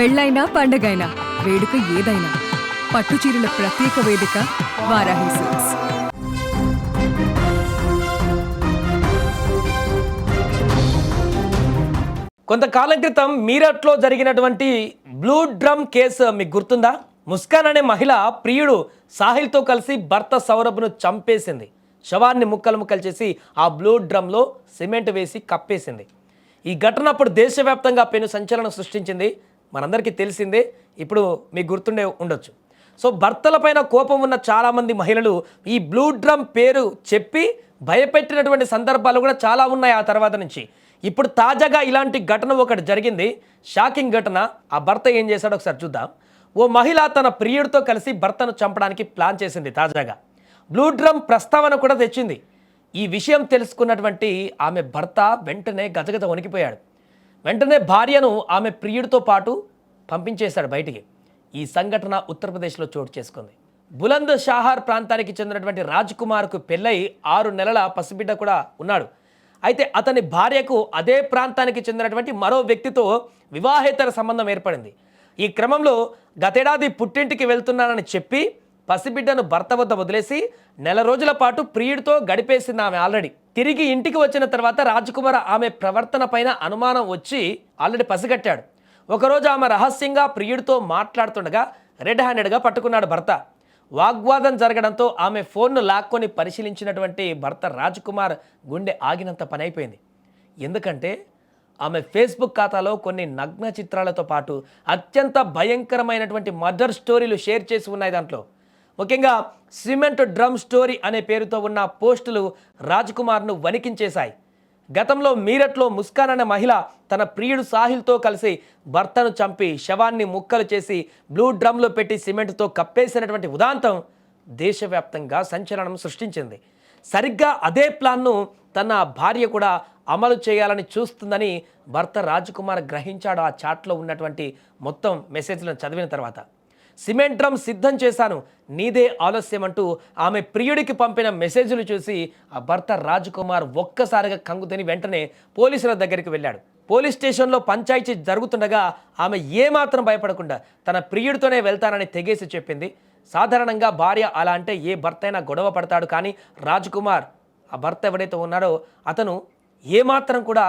పెళ్ళైనా పండగైనా వేడుక ఏదైనా పట్టుచీరల ప్రత్యేక వేదిక వారాహి సిల్క్స్. కొంతకాలం క్రితం మీరట్లో జరిగినటువంటి బ్లూ డ్రమ్ కేసు మీకు గుర్తుందా? ముస్కాన్ అనే మహిళ ప్రియుడు సాహిల్తో కలిసి భర్త సౌరభ్ను చంపేసింది. శవాన్ని ముక్కలు ముక్కలు చేసి ఆ బ్లూ డ్రమ్లో సిమెంట్ వేసి కప్పేసింది. ఈ ఘటన అప్పుడు దేశవ్యాప్తంగా పెను సంచలనం సృష్టించింది. మనందరికీ తెలిసిందే, ఇప్పుడు మీకు గుర్తుండే ఉండొచ్చు. సో భర్తలపైన కోపం ఉన్న చాలామంది మహిళలు ఈ బ్లూ డ్రమ్ పేరు చెప్పి భయపెట్టినటువంటి సందర్భాలు కూడా చాలా ఉన్నాయి ఆ తర్వాత నుంచి. ఇప్పుడు తాజాగా ఇలాంటి ఘటన ఒకటి జరిగింది. షాకింగ్ ఘటన. ఆ భర్త ఏం చేశాడో ఒకసారి చూద్దాం. ఓ మహిళ తన ప్రియుడితో కలిసి భర్తను చంపడానికి ప్లాన్ చేసింది. తాజాగా బ్లూ డ్రమ్ ప్రస్తావన కూడా తెచ్చింది. ఈ విషయం తెలుసుకున్నటువంటి ఆమె భర్త వెంటనే గజగజ వణికిపోయాడు. వెంటనే భార్యను ఆమె ప్రియుడితో పాటు పంపించేశాడు బయటికి. ఈ సంఘటన ఉత్తరప్రదేశ్లో చోటు చేసుకుంది. బులంద్ షాహార్ ప్రాంతానికి చెందినటువంటి రాజ్ కుమార్కు పెళ్ళై 6 నెలల పసిబిడ్డ కూడా ఉన్నాడు. అయితే అతని భార్యకు అదే ప్రాంతానికి చెందినటువంటి మరో వ్యక్తితో వివాహేతర సంబంధం ఏర్పడింది. ఈ క్రమంలో గతేడాది పుట్టింటికి వెళ్తున్నానని చెప్పి పసిబిడ్డను భర్త వద్ద వదిలేసి నెల రోజుల పాటు ప్రియుడితో గడిపేసింది ఆమె. ఆల్రెడీ తిరిగి ఇంటికి వచ్చిన తర్వాత రాజ్కుమార్ ఆమె ప్రవర్తన పైన అనుమానం వచ్చి ఆల్రెడీ పసిగట్టాడు. ఒకరోజు ఆమె రహస్యంగా ప్రియుడితో మాట్లాడుతుండగా రెడ్ హ్యాండెడ్గా పట్టుకున్నాడు భర్త. వాగ్వాదం జరగడంతో ఆమె ఫోన్ను లాక్కొని పరిశీలించినటువంటి భర్త రాజ్కుమార్ గుండె ఆగినంత పని అయిపోయింది. ఎందుకంటే ఆమె ఫేస్బుక్ ఖాతాలో కొన్ని నగ్న చిత్రాలతో పాటు అత్యంత భయంకరమైనటువంటి మర్డర్ స్టోరీలు షేర్ చేసి ఉన్నాయి. దాంట్లో ముఖ్యంగా సిమెంట్ డ్రమ్ స్టోరీ అనే పేరుతో ఉన్న పోస్టులు రాజ్కుమార్ను వణికించేశాయి. గతంలో మీరట్లో ముస్కాన్ అనే మహిళ తన ప్రియుడు సాహిల్తో కలిసి భర్తను చంపి శవాన్ని ముక్కలు చేసి బ్లూ డ్రమ్లో పెట్టి సిమెంట్తో కప్పేసినటువంటి ఉదాంతం దేశవ్యాప్తంగా సంచలనం సృష్టించింది. సరిగ్గా అదే ప్లాన్ను తన భార్య కూడా అమలు చేయాలని చూస్తుందని భర్త రాజ్కుమార్ గ్రహించాడు. ఆ చాట్లో ఉన్నటువంటి మొత్తం మెసేజ్లను చదివిన తర్వాత సిమెంట్ డ్రమ్ సిద్ధం చేశాను, నీదే ఆలస్యం అంటూ ఆమె ప్రియుడికి పంపిన మెసేజ్లు చూసి ఆ భర్త రాజ్కుమార్ ఒక్కసారిగా కంగుతిని వెంటనే పోలీసుల దగ్గరికి వెళ్ళాడు. పోలీస్ స్టేషన్లో పంచాయతీ జరుగుతుండగా ఆమె ఏమాత్రం భయపడకుండా తన ప్రియుడితోనే వెళ్తానని తెగేసి చెప్పింది. సాధారణంగా భార్య అలా అంటే ఏ భర్త అయినా గొడవ పడతాడు, కానీ రాజ్కుమార్ ఆ భర్త ఎవరైతే ఉన్నాడో అతను ఏమాత్రం కూడా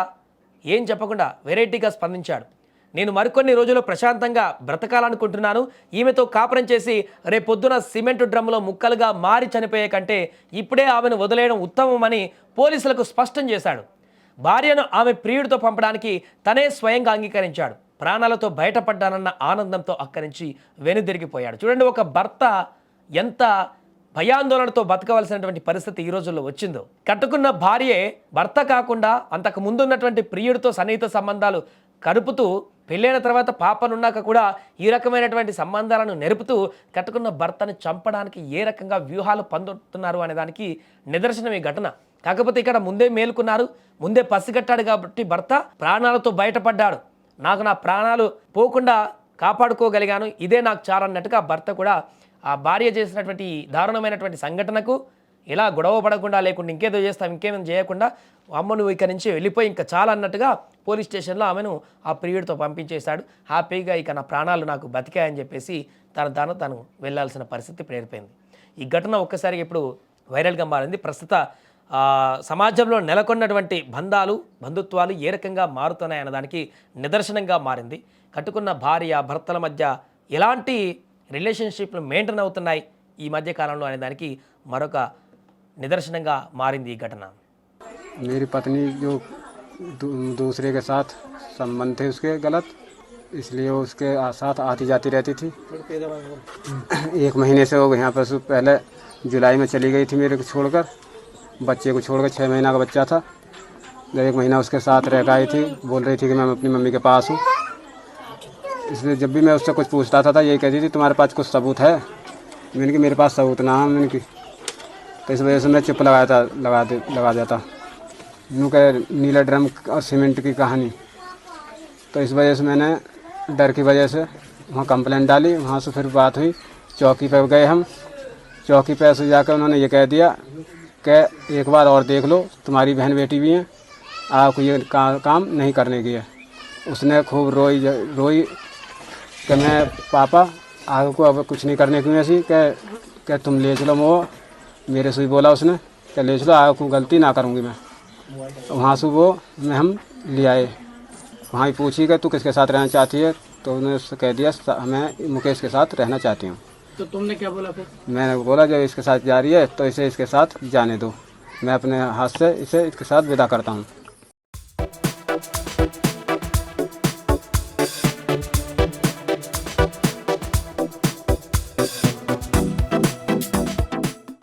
ఏం చెప్పకుండా వెరైటీగా స్పందించాడు. నేను మరికొన్ని రోజులు ప్రశాంతంగా బ్రతకాలనుకుంటున్నాను. ఈమెతో కాపురం చేసి రేపొద్దున సిమెంట్ డ్రమ్లో ముక్కలుగా మారి చనిపోయే కంటే ఇప్పుడే ఆమెను వదిలేయడం ఉత్తమమని పోలీసులకు స్పష్టం చేశాడు. భార్యను ఆమె ప్రియుడితో పంపడానికి తనే స్వయంగా అంగీకరించాడు. ప్రాణాలతో బయటపడ్డానన్న ఆనందంతో అక్కడి నుంచి వెనుదిరిగిపోయాడు. చూడండి, ఒక భర్త ఎంత భయాందోళనతో బతకవలసినటువంటి పరిస్థితి ఈ రోజుల్లో వచ్చిందో. కట్టుకున్న భార్యే భర్త కాకుండా అంతకు ముందున్నటువంటి ప్రియుడితో సన్నిహిత సంబంధాలు కలుపుతూ పెళ్ళైన తర్వాత పాపనున్నాక కూడా ఈ రకమైనటువంటి సంబంధాలను నెరుపుతూ కట్టుకున్న భర్తను చంపడానికి ఏ రకంగా వ్యూహాలు పొందుతున్నారు అనే దానికి నిదర్శనం ఈ ఘటన. కాకపోతే ఇక్కడ ముందే మేలుకున్నారు, ముందే పసిగట్టాడు కాబట్టి భర్త ప్రాణాలతో బయటపడ్డాడు. నాకు నా ప్రాణాలు పోకుండా కాపాడుకోగలిగాను, ఇదే నాకు చాలన్నట్టుగా భర్త కూడా ఆ భార్య చేసినటువంటి దారుణమైనటువంటి సంఘటనకు ఇలా గొడవ పడకుండా, లేకుండా ఇంకేదో చేస్తాం ఇంకేమో చేయకుండా అమ్మ నువ్వు ఇక్కడి నుంచి వెళ్ళిపోయి ఇంకా చాలా అన్నట్టుగా పోలీస్ స్టేషన్లో ఆమెను ఆ ప్రియుడితో పంపించేశాడు. హ్యాపీగా ఇక నా ప్రాణాలు నాకు బతికాయని చెప్పేసి తను వెళ్ళాల్సిన పరిస్థితి ఏర్పడింది. ఈ ఘటన ఒక్కసారి ఇప్పుడు వైరల్గా మారింది. ప్రస్తుత సమాజంలో నెలకొన్నటువంటి బంధుత్వాలు ఏ రకంగా మారుతున్నాయి అన్నదానికి నిదర్శనంగా మారింది. కట్టుకున్న భార్య భర్తల మధ్య ఎలాంటి రిలేషన్షిప్లు మెయింటైన్ అవుతున్నాయి ఈ మధ్య కాలంలో అనే దానికి మరొక నిదర్శనంగా మారింది ఈ ఘటన. मेरी पत्नी जो दूसरे के साथ संबंध थे उसके गलत, इसलिए वो उसके साथ आती जाती रहती थी। 1 महीने से वो यहाँ पर पहले जुलाई में चली गई थी मेरे को छोड़कर, बच्चे को छोड़कर 6 महीना का बच्चा था। जब 1 महीना उसके साथ रह आई थी, बोल रही थी कि मैं अपनी मम्मी के पास हूँ। इसलिए जब भी मैं उससे कुछ पूछता था यही कहती थी तुम्हारे पास कुछ सबूत है? मैंने कि मेरे पास सबूत ना है। मैंने कि तो इस वजह से मैं चुप लगा देता। यूँ कह नीला ड्रम और सीमेंट की कहानी, तो इस वजह से मैंने डर की वजह से वहाँ कंप्लेंट डाली। वहाँ से फिर बात हुई, चौकी पर गए हम। चौकी पर से जाकर उन्होंने ये कह दिया कि एक बार और देख लो, तुम्हारी बहन बेटी भी हैं, आपको ये काम नहीं करने की है। उसने खूब रोई कि मैं पापा आगे को अब कुछ नहीं करने की ऐसी कि तुम ले चलो वो मेरे से ही बोला उसने कि ले चलो आगे को गलती ना करूँगी मैं। वहाँ से वो में हम ले आए, वहाँ ही पूछी कि तू किसके साथ रहना चाहती है, तो उन्होंने उससे कह दिया मैं मुकेश के साथ रहना चाहती हूँ। तो तुमने क्या बोला फिर? मैंने बोला जब इसके साथ जा रही है तो इसे इसके साथ जाने दो, मैं अपने हाथ से इसे इसके साथ विदा करता हूँ।